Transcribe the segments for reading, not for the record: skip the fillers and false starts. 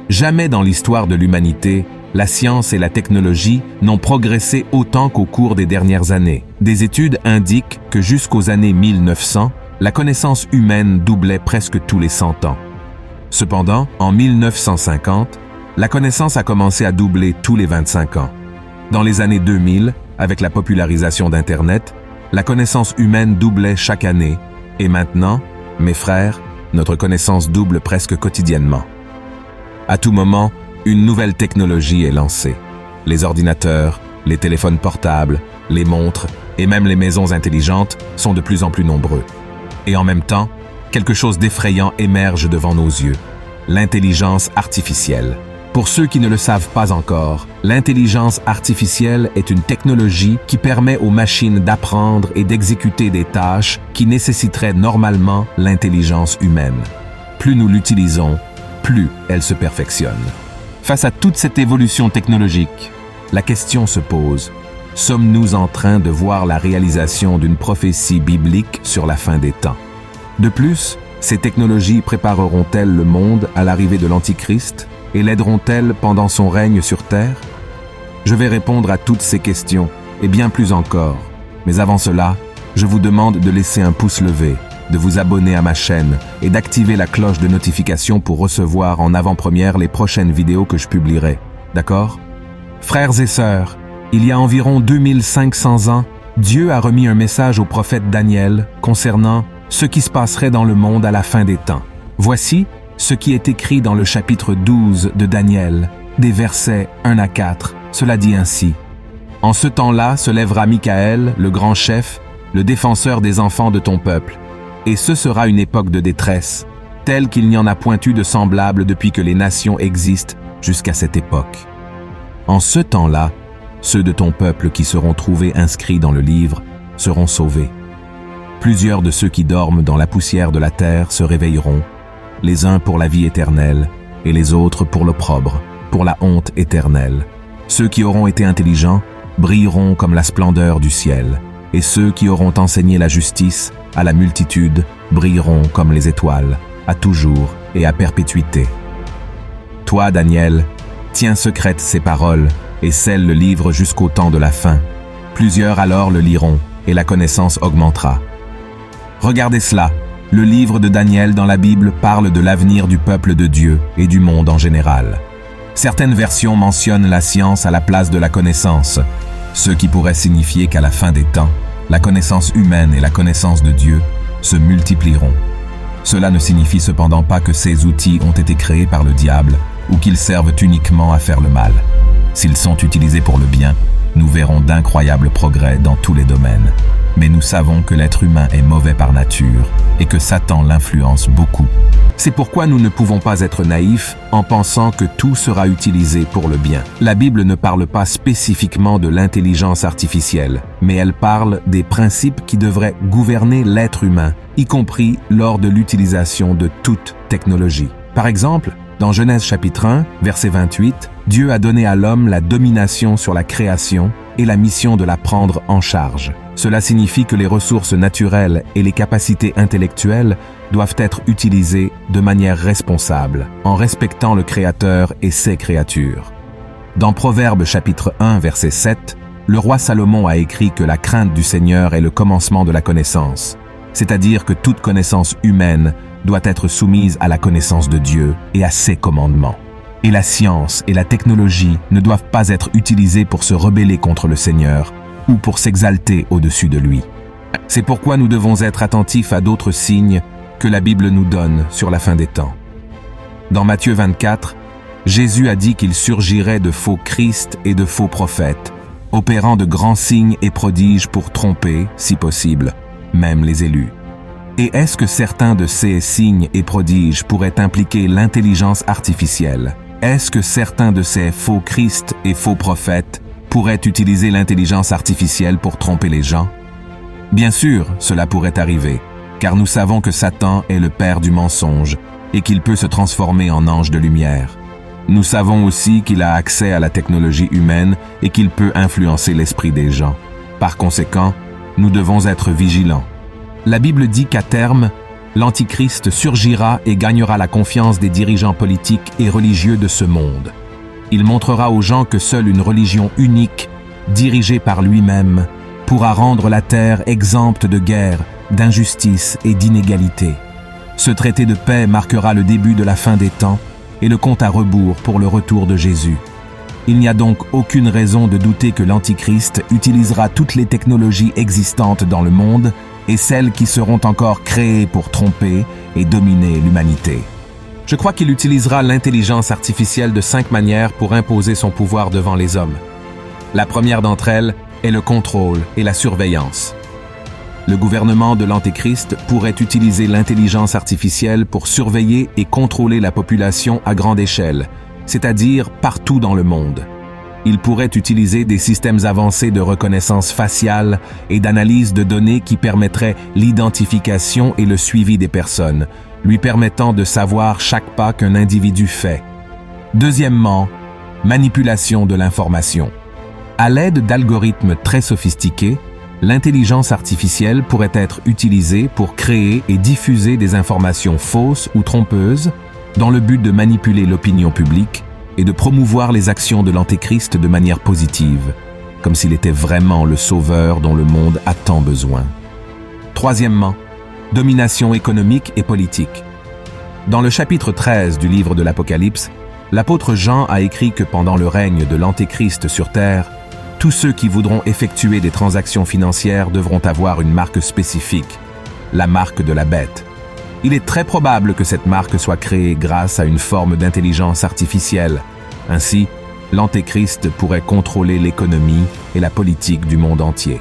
Jamais dans l'histoire de l'humanité, la science et la technologie n'ont progressé autant qu'au cours des dernières années. Des études indiquent que jusqu'aux années 1900, la connaissance humaine doublait presque tous les 100 ans. Cependant, en 1950, la connaissance a commencé à doubler tous les 25 ans. Dans les années 2000, avec la popularisation d'Internet, la connaissance humaine doublait chaque année. Et maintenant, mes frères, notre connaissance double presque quotidiennement. À tout moment, une nouvelle technologie est lancée. Les ordinateurs, les téléphones portables, les montres et même les maisons intelligentes sont de plus en plus nombreux. Et en même temps, quelque chose d'effrayant émerge devant nos yeux. L'intelligence artificielle. Pour ceux qui ne le savent pas encore, l'intelligence artificielle est une technologie qui permet aux machines d'apprendre et d'exécuter des tâches qui nécessiteraient normalement l'intelligence humaine. Plus nous l'utilisons, plus elle se perfectionne. Face à toute cette évolution technologique, la question se pose, sommes-nous en train de voir la réalisation d'une prophétie biblique sur la fin des temps? De plus, ces technologies prépareront-elles le monde à l'arrivée de l'Antichrist et l'aideront-elles pendant son règne sur Terre? Je vais répondre à toutes ces questions et bien plus encore. Mais avant cela, je vous demande de laisser un pouce levé, de vous abonner à ma chaîne et d'activer la cloche de notification pour recevoir en avant-première les prochaines vidéos que je publierai. D'accord? Frères et sœurs, il y a environ 2500 ans, Dieu a remis un message au prophète Daniel concernant ce qui se passerait dans le monde à la fin des temps. Voici ce qui est écrit dans le chapitre 12 de Daniel, des versets 1 à 4. Cela dit ainsi. « En ce temps-là se lèvera Michaël, le grand chef, le défenseur des enfants de ton peuple. Et ce sera une époque de détresse, telle qu'il n'y en a point eu de semblable depuis que les nations existent jusqu'à cette époque. En ce temps-là, ceux de ton peuple qui seront trouvés inscrits dans le livre seront sauvés. Plusieurs de ceux qui dorment dans la poussière de la terre se réveilleront, les uns pour la vie éternelle et les autres pour l'opprobre, pour la honte éternelle. Ceux qui auront été intelligents brilleront comme la splendeur du ciel, et ceux qui auront enseigné la justice à la multitude brilleront comme les étoiles, à toujours et à perpétuité. Toi, Daniel, tiens secrètes ces paroles et scelle le livre jusqu'au temps de la fin. Plusieurs alors le liront et la connaissance augmentera. Regardez cela, le livre de Daniel dans la Bible parle de l'avenir du peuple de Dieu et du monde en général. Certaines versions mentionnent la science à la place de la connaissance, ce qui pourrait signifier qu'à la fin des temps, la connaissance humaine et la connaissance de Dieu se multiplieront. Cela ne signifie cependant pas que ces outils ont été créés par le diable ou qu'ils servent uniquement à faire le mal. S'ils sont utilisés pour le bien, nous verrons d'incroyables progrès dans tous les domaines. Mais nous savons que l'être humain est mauvais par nature et que Satan l'influence beaucoup. C'est pourquoi nous ne pouvons pas être naïfs en pensant que tout sera utilisé pour le bien. La Bible ne parle pas spécifiquement de l'intelligence artificielle, mais elle parle des principes qui devraient gouverner l'être humain, y compris lors de l'utilisation de toute technologie. Par exemple, dans Genèse chapitre 1, verset 28, Dieu a donné à l'homme la domination sur la création et la mission de la prendre en charge. Cela signifie que les ressources naturelles et les capacités intellectuelles doivent être utilisées de manière responsable, en respectant le Créateur et ses créatures. Dans Proverbes chapitre 1, verset 7, le roi Salomon a écrit que la crainte du Seigneur est le commencement de la connaissance, c'est-à-dire que toute connaissance humaine doit être soumise à la connaissance de Dieu et à ses commandements. Et la science et la technologie ne doivent pas être utilisées pour se rebeller contre le Seigneur ou pour s'exalter au-dessus de lui. C'est pourquoi nous devons être attentifs à d'autres signes que la Bible nous donne sur la fin des temps. Dans Matthieu 24, Jésus a dit qu'il surgirait de faux Christ et de faux prophètes, opérant de grands signes et prodiges pour tromper, si possible, même les élus. Et est-ce que certains de ces signes et prodiges pourraient impliquer l'intelligence artificielle? Est-ce que certains de ces faux Christ et faux prophètes pourraient utiliser l'intelligence artificielle pour tromper les gens? Bien sûr, cela pourrait arriver, car nous savons que Satan est le père du mensonge et qu'il peut se transformer en ange de lumière. Nous savons aussi qu'il a accès à la technologie humaine et qu'il peut influencer l'esprit des gens. Par conséquent, nous devons être vigilants. La Bible dit qu'à terme, l'Antichrist surgira et gagnera la confiance des dirigeants politiques et religieux de ce monde. Il montrera aux gens que seule une religion unique, dirigée par lui-même, pourra rendre la terre exempte de guerre, d'injustice et d'inégalité. Ce traité de paix marquera le début de la fin des temps et le compte à rebours pour le retour de Jésus. Il n'y a donc aucune raison de douter que l'Antichrist utilisera toutes les technologies existantes dans le monde et celles qui seront encore créées pour tromper et dominer l'humanité. Je crois qu'il utilisera l'intelligence artificielle de 5 manières pour imposer son pouvoir devant les hommes. La première d'entre elles est le contrôle et la surveillance. Le gouvernement de l'Antéchrist pourrait utiliser l'intelligence artificielle pour surveiller et contrôler la population à grande échelle, c'est-à-dire partout dans le monde. Il pourrait utiliser des systèmes avancés de reconnaissance faciale et d'analyse de données qui permettraient l'identification et le suivi des personnes, lui permettant de savoir chaque pas qu'un individu fait. Deuxièmement, manipulation de l'information. À l'aide d'algorithmes très sophistiqués, l'intelligence artificielle pourrait être utilisée pour créer et diffuser des informations fausses ou trompeuses dans le but de manipuler l'opinion publique et de promouvoir les actions de l'Antéchrist de manière positive, comme s'il était vraiment le sauveur dont le monde a tant besoin. Troisièmement, domination économique et politique. Dans le chapitre 13 du livre de l'Apocalypse, l'apôtre Jean a écrit que pendant le règne de l'Antéchrist sur terre, tous ceux qui voudront effectuer des transactions financières devront avoir une marque spécifique, la marque de la bête. Il est très probable que cette marque soit créée grâce à une forme d'intelligence artificielle. Ainsi, l'Antéchrist pourrait contrôler l'économie et la politique du monde entier.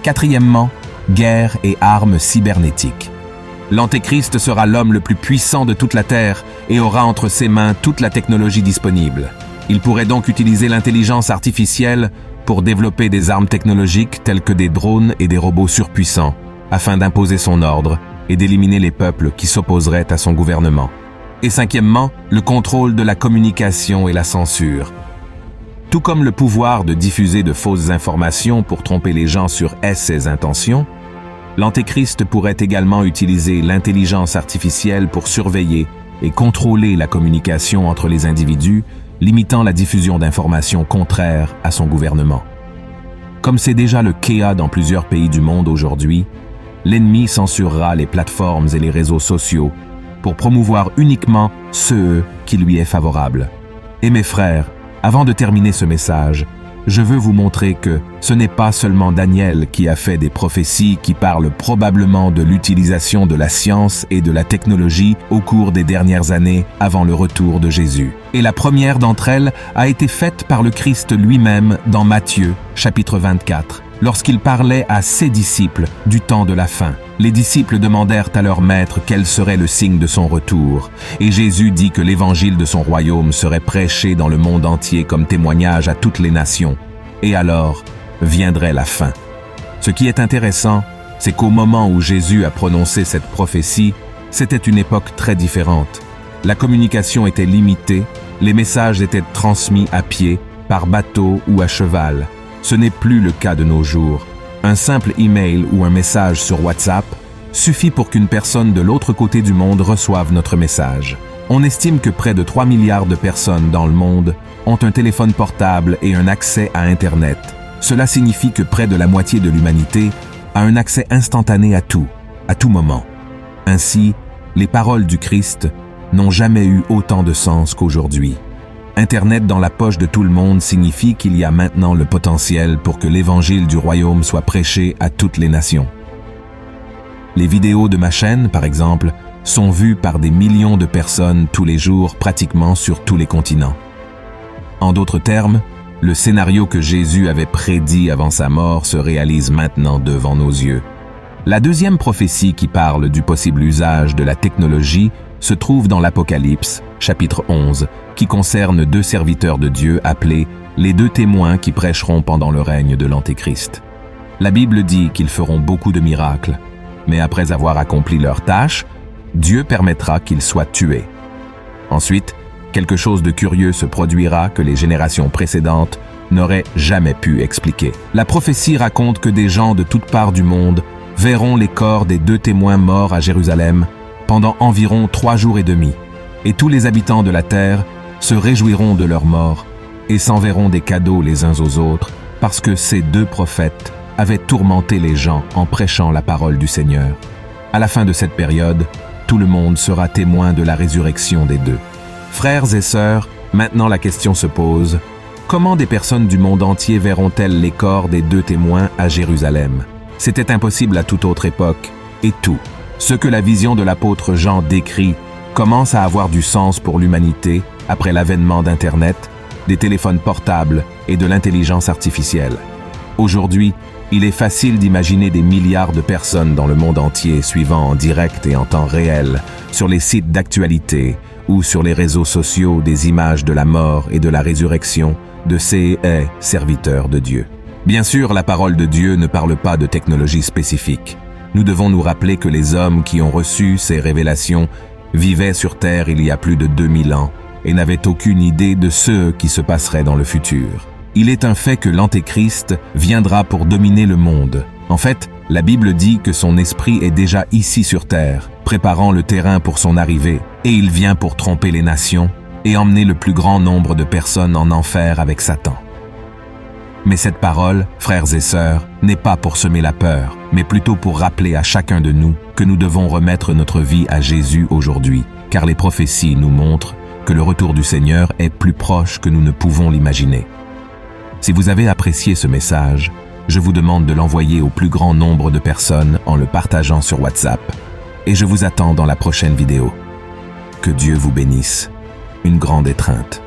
Quatrièmement, guerre et armes cybernétiques. L'Antéchrist sera l'homme le plus puissant de toute la Terre et aura entre ses mains toute la technologie disponible. Il pourrait donc utiliser l'intelligence artificielle pour développer des armes technologiques telles que des drones et des robots surpuissants, afin d'imposer son ordre et d'éliminer les peuples qui s'opposeraient à son gouvernement. Et cinquièmement, le contrôle de la communication et la censure. Tout comme le pouvoir de diffuser de fausses informations pour tromper les gens sur ses intentions, l'Antéchrist pourrait également utiliser l'intelligence artificielle pour surveiller et contrôler la communication entre les individus, limitant la diffusion d'informations contraires à son gouvernement. Comme c'est déjà le cas dans plusieurs pays du monde aujourd'hui, l'ennemi censurera les plateformes et les réseaux sociaux pour promouvoir uniquement ceux qui lui est favorable. Et mes frères, avant de terminer ce message, je veux vous montrer que ce n'est pas seulement Daniel qui a fait des prophéties qui parlent probablement de l'utilisation de la science et de la technologie au cours des dernières années avant le retour de Jésus. Et la première d'entre elles a été faite par le Christ lui-même dans Matthieu, chapitre 24, lorsqu'il parlait à ses disciples du temps de la fin. Les disciples demandèrent à leur maître quel serait le signe de son retour, et Jésus dit que l'évangile de son royaume serait prêché dans le monde entier comme témoignage à toutes les nations, et alors viendrait la fin. Ce qui est intéressant, c'est qu'au moment où Jésus a prononcé cette prophétie, c'était une époque très différente. La communication était limitée, les messages étaient transmis à pied, par bateau ou à cheval. Ce n'est plus le cas de nos jours. Un simple email ou un message sur WhatsApp suffit pour qu'une personne de l'autre côté du monde reçoive notre message. On estime que près de 3 milliards de personnes dans le monde ont un téléphone portable et un accès à Internet. Cela signifie que près de la moitié de l'humanité a un accès instantané à tout moment. Ainsi, les paroles du Christ n'ont jamais eu autant de sens qu'aujourd'hui. Internet dans la poche de tout le monde signifie qu'il y a maintenant le potentiel pour que l'évangile du royaume soit prêché à toutes les nations. Les vidéos de ma chaîne, par exemple, sont vues par des millions de personnes tous les jours, pratiquement sur tous les continents. En d'autres termes, le scénario que Jésus avait prédit avant sa mort se réalise maintenant devant nos yeux. La deuxième prophétie qui parle du possible usage de la technologie se trouve dans l'Apocalypse, chapitre 11, qui concerne 2 serviteurs de Dieu appelés les 2 témoins qui prêcheront pendant le règne de l'Antéchrist. La Bible dit qu'ils feront beaucoup de miracles, mais après avoir accompli leur tâche, Dieu permettra qu'ils soient tués. Ensuite, quelque chose de curieux se produira que les générations précédentes n'auraient jamais pu expliquer. La prophétie raconte que des gens de toutes parts du monde verront les corps des 2 témoins morts à Jérusalem pendant environ 3 jours et demi, et tous les habitants de la terre se réjouiront de leur mort et s'enverront des cadeaux les uns aux autres, parce que ces 2 prophètes avaient tourmenté les gens en prêchant la parole du Seigneur. À la fin de cette période, tout le monde sera témoin de la résurrection des 2. Frères et sœurs, maintenant la question se pose, comment des personnes du monde entier verront-elles les corps des 2 témoins à Jérusalem? C'était impossible à toute autre époque, et tout, ce que la vision de l'apôtre Jean décrit, commence à avoir du sens pour l'humanité après l'avènement d'Internet, des téléphones portables et de l'intelligence artificielle. Aujourd'hui, il est facile d'imaginer des milliards de personnes dans le monde entier suivant en direct et en temps réel, sur les sites d'actualité ou sur les réseaux sociaux des images de la mort et de la résurrection de ces serviteurs de Dieu. Bien sûr, la parole de Dieu ne parle pas de technologie spécifique. Nous devons nous rappeler que les hommes qui ont reçu ces révélations vivaient sur Terre il y a plus de 2000 ans et n'avaient aucune idée de ce qui se passerait dans le futur. Il est un fait que l'Antéchrist viendra pour dominer le monde. En fait, la Bible dit que son esprit est déjà ici sur Terre, préparant le terrain pour son arrivée, et il vient pour tromper les nations et emmener le plus grand nombre de personnes en enfer avec Satan. Mais cette parole, frères et sœurs, n'est pas pour semer la peur, mais plutôt pour rappeler à chacun de nous que nous devons remettre notre vie à Jésus aujourd'hui, car les prophéties nous montrent que le retour du Seigneur est plus proche que nous ne pouvons l'imaginer. Si vous avez apprécié ce message, je vous demande de l'envoyer au plus grand nombre de personnes en le partageant sur WhatsApp. Et je vous attends dans la prochaine vidéo. Que Dieu vous bénisse. Une grande étreinte.